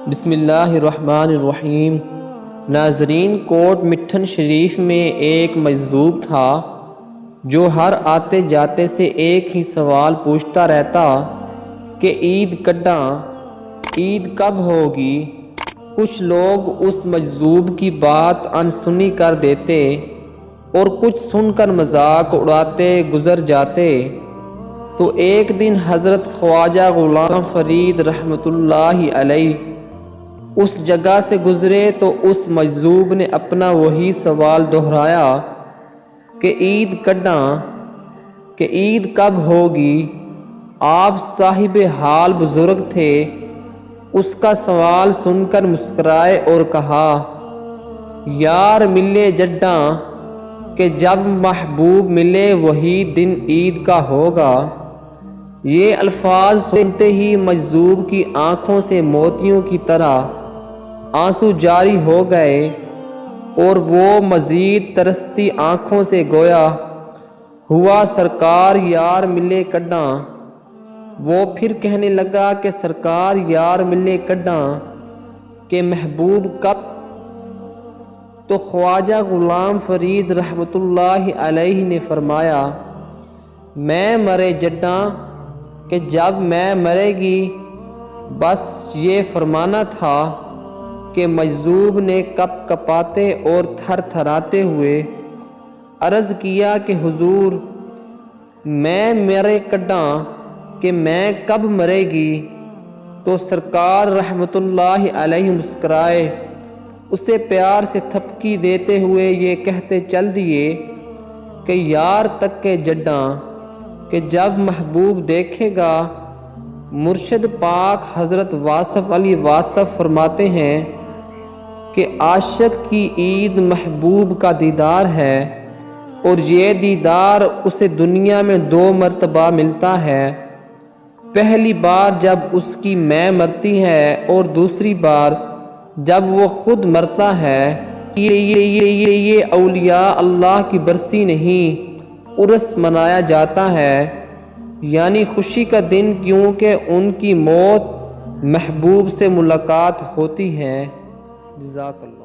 بسم اللہ الرحمن الرحیم۔ ناظرین، کوٹ مٹھن شریف میں ایک مجزوب تھا جو ہر آتے جاتے سے ایک ہی سوال پوچھتا رہتا کہ عید کڈاں، عید کب ہوگی؟ کچھ لوگ اس مجزوب کی بات انسنی کر دیتے اور کچھ سن کر مذاق اڑاتے گزر جاتے۔ تو ایک دن حضرت خواجہ غلام فرید رحمۃ اللہ علیہ اس جگہ سے گزرے تو اس مجزوب نے اپنا وہی سوال دہرایا کہ عید کڈاں، کہ عید کب ہوگی؟ آپ صاحب حال بزرگ تھے، اس کا سوال سن کر مسکرائے اور کہا، یار ملے جڈاں، کہ جب محبوب ملے وہی دن عید کا ہوگا۔ یہ الفاظ سنتے ہی مجزوب کی آنکھوں سے موتیوں کی طرح آنسو جاری ہو گئے اور وہ مزید ترستی آنکھوں سے گویا ہوا، سرکار یار ملے کڈاں۔ وہ پھر کہنے لگا کہ سرکار یار ملے کڈاں، کہ محبوب کب؟ تو خواجہ غلام فرید رحمۃ اللہ علیہ نے فرمایا، میں مرے جڈاں، کہ جب میں مرے گی۔ بس یہ فرمانا تھا کہ مجزوب نے کپ کپاتے اور تھر تھراتے ہوئے عرض کیا کہ حضور، میں مرے کڈاں، کہ میں کب مرے گی؟ تو سرکار رحمۃ اللہ علیہ مسکرائے، اسے پیار سے تھپکی دیتے ہوئے یہ کہتے چل دیے کہ یار تک کے جڈاں، کہ جب محبوب دیکھے گا۔ مرشد پاک حضرت واصف علی واصف فرماتے ہیں کہ عاشق کی عید محبوب کا دیدار ہے، اور یہ دیدار اسے دنیا میں 2 مرتبہ ملتا ہے۔ پہلی بار جب اس کی میں مرتی ہے اور دوسری بار جب وہ خود مرتا ہے۔ یہ اولیاء اللہ کی برسی نہیں، عرس منایا جاتا ہے، یعنی خوشی کا دن، کیونکہ ان کی موت محبوب سے ملاقات ہوتی ہے۔ جزاک اللہ۔